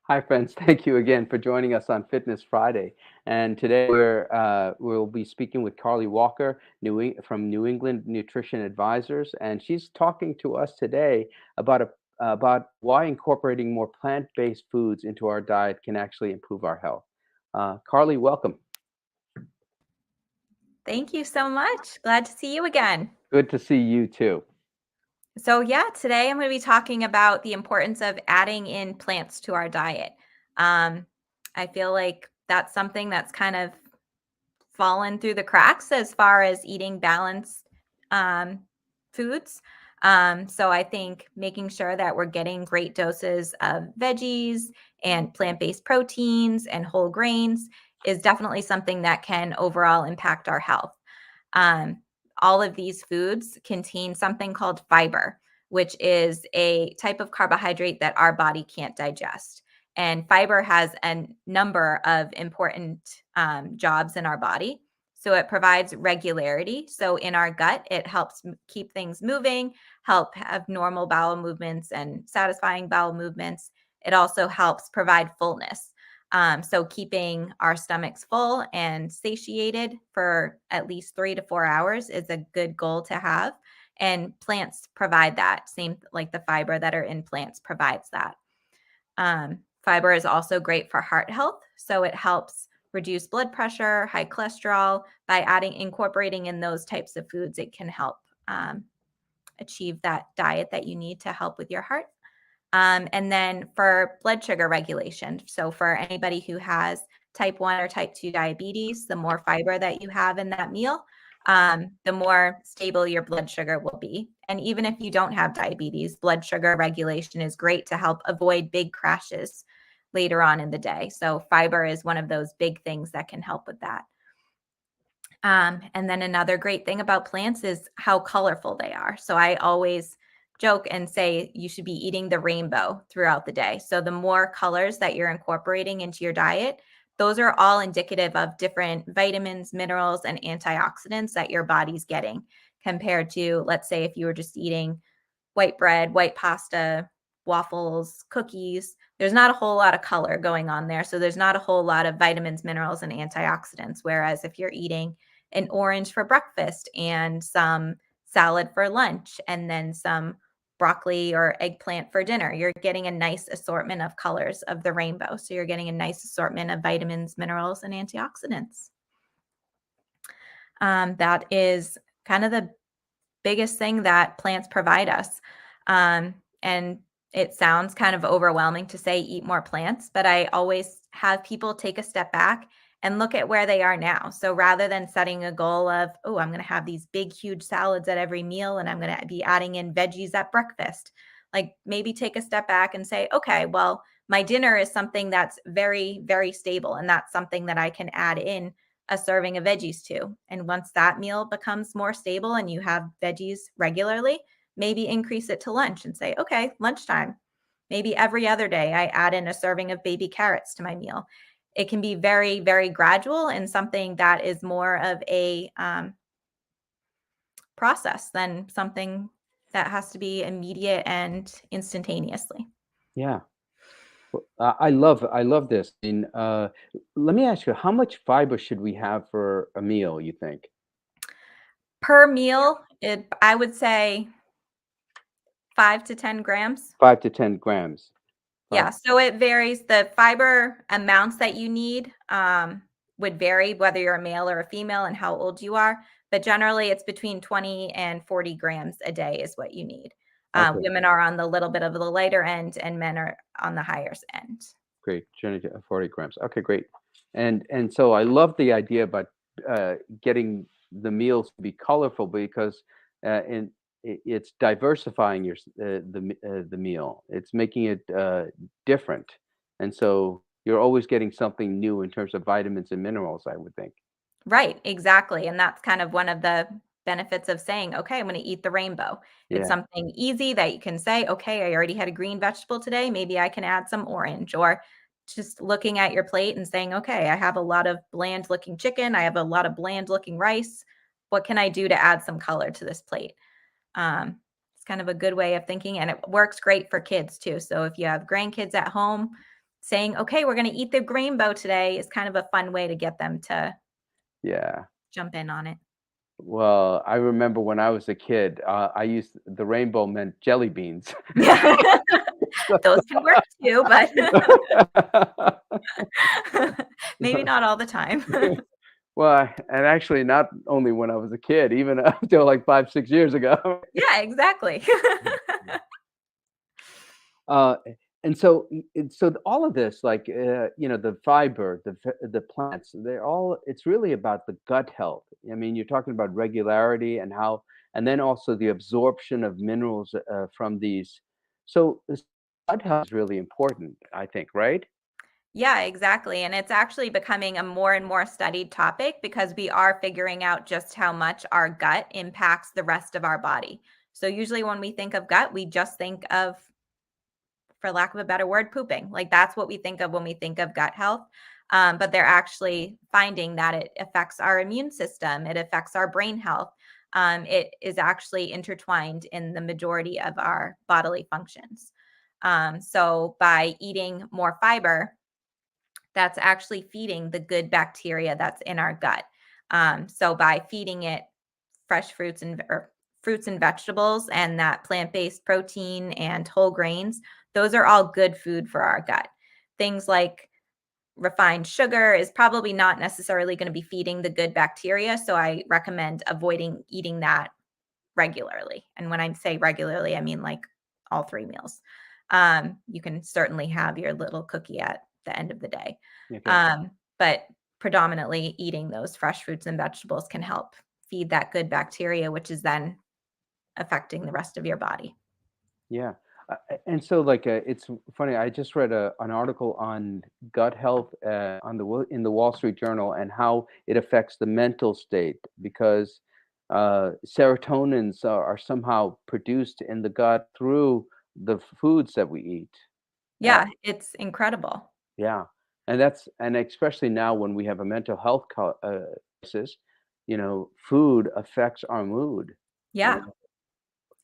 Hi, friends. Thank you again for joining us on Fitness Friday. And today we'll be speaking with Carly Walker, from New England Nutrition Advisors, and she's talking to us today about why incorporating more plant-based foods into our diet can actually improve our health. Carly, welcome. Thank you so much. Glad to see you again. Good to see you too. So, yeah, today I'm going to be talking about the importance of adding in plants to our diet. Um, I feel like that's something that's kind of fallen through the cracks as far as eating balanced um, foods. So, I think making sure that we're getting great doses of veggies and plant based proteins and whole grains is definitely something that can overall impact our health. Um, all of these foods contain something called fiber, which is a type of carbohydrate that our body can't digest. And fiber has a number of important jobs in our body. So it provides regularity. So in our gut, it helps keep things moving, help have normal bowel movements and satisfying bowel movements. It also helps provide fullness. So keeping our stomachs full and satiated for at least 3 to 4 hours is a good goal to have. And plants provide that, same like the fiber that are in plants provides that. Fiber is also great for heart health. So it helps reduce blood pressure, high cholesterol. By incorporating in those types of foods, it can help achieve that diet that you need to help with your heart. And then for blood sugar regulation, so for anybody who has type 1 or type 2 diabetes, the more fiber that you have in that meal, the more stable your blood sugar will be. And even if you don't have diabetes, blood sugar regulation is great to help avoid big crashes later on in the day. So fiber is one of those big things that can help with that. And then another great thing about plants is how colorful they are. So I always joke and say you should be eating the rainbow throughout the day. So the more colors that you're incorporating into your diet, those are all indicative of different vitamins, minerals, and antioxidants that your body's getting compared to, let's say, if you were just eating white bread, white pasta, waffles, cookies. There's not a whole lot of color going on there. So there's not a whole lot of vitamins, minerals, and antioxidants. Whereas if you're eating an orange for breakfast and some salad for lunch and then some broccoli or eggplant for dinner, you're getting a nice assortment of colors of the rainbow. So you're getting a nice assortment of vitamins, minerals, and antioxidants. That is kind of the biggest thing that plants provide us. And it sounds kind of overwhelming to say eat more plants, but I always have people take a step back and look at where they are now. So rather than setting a goal of, oh, I'm going to have these big, huge salads at every meal and I'm going to be adding in veggies at breakfast, like maybe take a step back and say, okay, well, my dinner is something that's very, very stable. And that's something that I can add in a serving of veggies to. And once that meal becomes more stable and you have veggies regularly, maybe increase it to lunch and say, okay, lunchtime. Maybe every other day I add in a serving of baby carrots to my meal. It can be very, very gradual and something that is more of a process than something that has to be immediate and instantaneously. Yeah. I love this. Let me ask you, how much fiber should we have for a meal, you think? Per meal, I would say 5 to 10 grams. 5 to 10 grams. Yeah, Five. so it varies. The fiber amounts that you need would vary whether you're a male or a female and how old you are. But generally, it's between 20 and 40 grams a day is what you need. Okay, Women are on the little bit of the lighter end, and men are on the higher end. great. 40 grams. Okay, great. And so I love the idea about getting the meals to be colorful because it's diversifying the meal. It's making it different, and so you're always getting something new in terms of vitamins and minerals, I would think. Right, exactly. And that's kind of one of the benefits of saying, okay, I'm going to eat the rainbow. It's Yeah. something easy that you can say, okay, I already had a green vegetable today. Maybe I can add some orange, or just looking at your plate and saying, okay, I have a lot of bland looking chicken. I have a lot of bland looking rice. What can I do to add some color to this plate? It's kind of a good way of thinking, and it works great for kids too. So if you have grandkids at home, saying, okay, we're going to eat the rainbow today is kind of a fun way to get them to Yeah. jump in on it. Well, I remember when I was a kid, I used the rainbow meant jelly beans. Those can work too, but maybe not all the time. Well, and actually not only when I was a kid, even up till like 5, 6 years ago. Yeah, exactly. Uh, and so, all of this, like, the fiber, the plants, they're all. It's really about the gut health. I mean, you're talking about regularity and how, and then also the absorption of minerals from these. So, gut health is really important, I think, right? Yeah, exactly. And it's actually becoming a more and more studied topic because we are figuring out just how much our gut impacts the rest of our body. So, usually when we think of gut, we just think of, for lack of a better word, pooping. Like that's what we think of when we think of gut health. But they're actually finding that it affects our immune system, it affects our brain health. It is actually intertwined in the majority of our bodily functions. So, by eating more fiber, that's actually feeding the good bacteria that's in our gut. So by feeding it fresh fruits and or fruits and vegetables and that plant-based protein and whole grains, those are all good food for our gut. Things like refined sugar is probably not necessarily going to be feeding the good bacteria, so I recommend avoiding eating that regularly. And when I say regularly, I mean like all 3 meals. You can certainly have your little cookie at the end of the day. Okay. But predominantly eating those fresh fruits and vegetables can help feed that good bacteria, which is then affecting the rest of your body. Yeah. And so, like, it's funny. I just read an article on gut health in the Wall Street Journal and how it affects the mental state because serotonins are somehow produced in the gut through the foods that we eat. Uh, Yeah, it's incredible. yeah, and especially now when we have a mental health crisis, food affects our mood. You Yeah. know,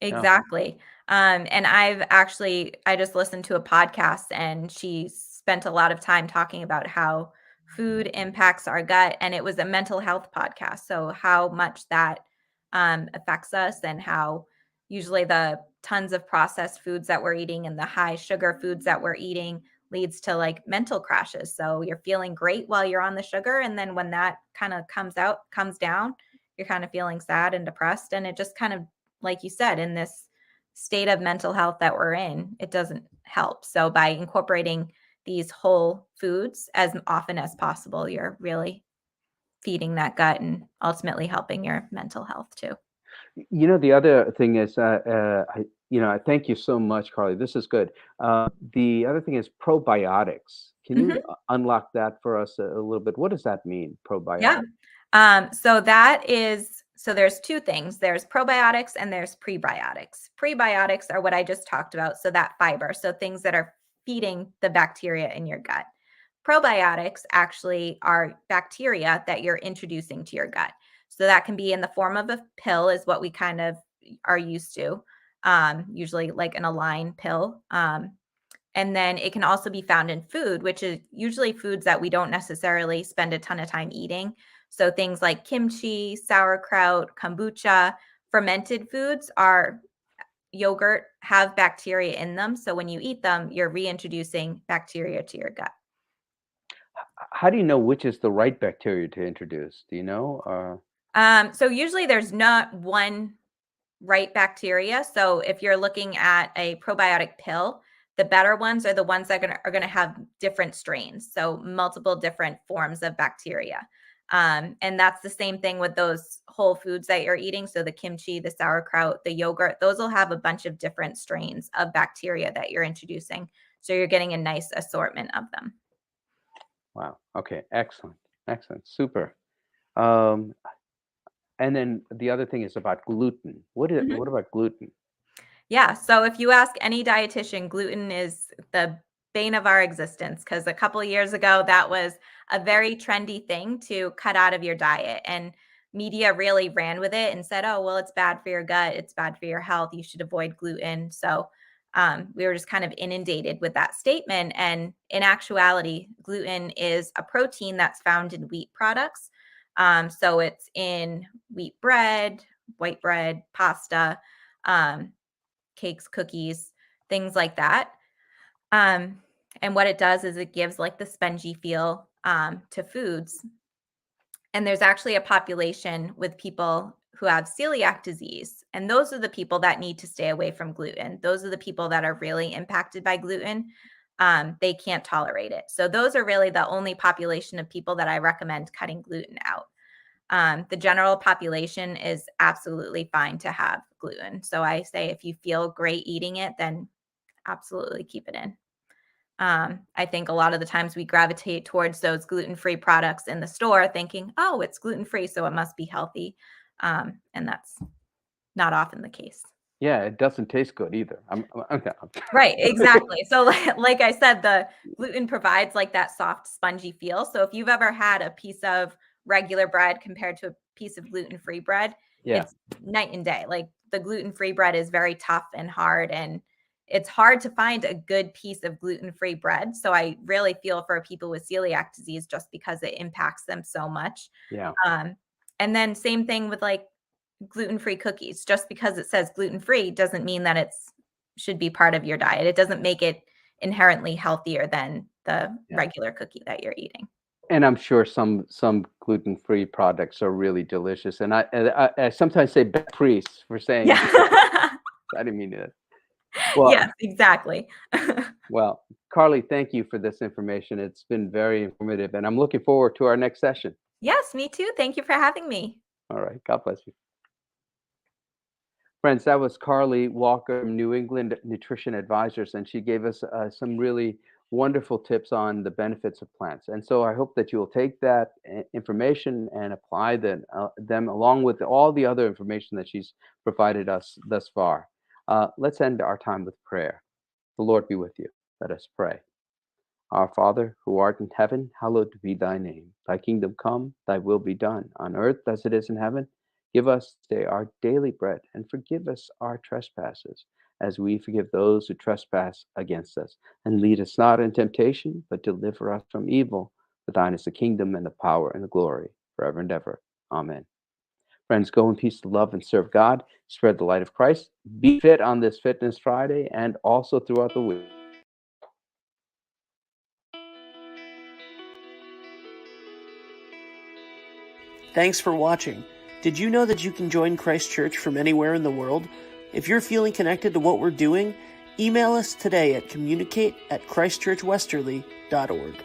yeah. Exactly. And I just listened to a podcast and she spent a lot of time talking about how food impacts our gut. And it was a mental health podcast. So, how much that affects us and how usually the tons of processed foods that we're eating and the high sugar foods that we're eating leads to like mental crashes. So, you're feeling great while you're on the sugar. And then when that kind of comes down, you're kind of feeling sad and depressed. And it just kind of, like you said, in this state of mental health that we're in, it doesn't help. So by incorporating these whole foods as often as possible, you're really feeding that gut and ultimately helping your mental health too. The other thing is, I thank you so much, Carly. This is good. The other thing is probiotics. Can you Mhm. unlock that for us a little bit? What does that mean, Yeah. probiotic? So there's two things. There's probiotics and there's prebiotics. Prebiotics are what I just talked about. So that fiber, so things that are feeding the bacteria in your gut. Probiotics actually are bacteria that you're introducing to your gut. So that can be in the form of a pill, is what we kind of are used to, usually like an Align pill. And then it can also be found in food, which is usually foods that we don't necessarily spend a ton of time eating. So things like kimchi, sauerkraut, kombucha, fermented foods are yogurt have bacteria in them. So when you eat them, you're reintroducing bacteria to your gut. How do you know which is the right bacteria to introduce? Do you know? So usually there's not one right bacteria. So if you're looking at a probiotic pill, the better ones are the ones that are gonna have different strains, so multiple different forms of bacteria. And that's the same thing with those whole foods that you're eating. So the kimchi, the sauerkraut, the yogurt, those will have a bunch of different strains of bacteria that you're introducing. So you're getting a nice assortment of them. Wow. Okay. Excellent. Excellent. Super. Um, and then the other thing is about gluten. What about gluten? Yeah. So if you ask any dietitian, gluten is the bane of our existence because a couple of years ago, that was a very trendy thing to cut out of your diet. And media really ran with it and said, oh, well, it's bad for your gut. It's bad for your health. You should avoid gluten. So We were just kind of inundated with that statement. And in actuality, gluten is a protein that's found in wheat products. So it's in wheat bread, white bread, pasta, um, cakes, cookies, things like that. And what it does is it gives like the spongy feel to foods. And there's actually a population with people who have celiac disease. And those are the people that need to stay away from gluten. Those are the people that are really impacted by gluten. They can't tolerate it. So those are really the only population of people that I recommend cutting gluten out. The general population is absolutely fine to have gluten. So I say if you feel great eating it, then absolutely keep it in. I think a lot of the times we gravitate towards those gluten-free products in the store thinking, oh, it's gluten-free, so it must be healthy. And that's not often the case. Yeah, it doesn't taste good either. Right, exactly. So like I said, the gluten provides like that soft, spongy feel. So if you've ever had a piece of regular bread compared to a piece of gluten-free bread, Yeah, it's night and day. Like the gluten-free bread is very tough and hard, and it's hard to find a good piece of gluten-free bread. So I really feel for people with celiac disease just because it impacts them so much. yeah. Um, and then same thing with like gluten-free cookies. Just because it says gluten-free doesn't mean that it's should be part of your diet. It doesn't make it inherently healthier than the Yeah. regular cookie that you're eating. And I'm sure some gluten-free products are really delicious, and I sometimes say bad priests for saying Yeah. I didn't mean it. Well, Yes, exactly. well, Carly, thank you for this information. It's been very informative, and I'm looking forward to our next session. Yes, me too. Thank you for having me. All right, God bless you. Friends, that was Carly Walker from New England Nutrition Advisors, and she gave us some really wonderful tips on the benefits of plants. And so I hope that you will take that information and apply them along with all the other information that she's provided us thus far. Let's end our time with prayer. The Lord be with you. Let us pray. Our Father, who art in heaven, hallowed be thy name. Thy kingdom come, thy will be done, on earth as it is in heaven. Give us today our daily bread, and forgive us our trespasses, as we forgive those who trespass against us. And lead us not into temptation, but deliver us from evil. For thine is the kingdom, and the power, and the glory, forever and ever. Amen. Friends, go in peace to love and serve God, spread the light of Christ, be fit on this Fitness Friday, and also throughout the week. Thanks for watching. Did you know that you can join Christ Church from anywhere in the world? If you're feeling connected to what we're doing, email us today at communicate@christchurchwesterly.org.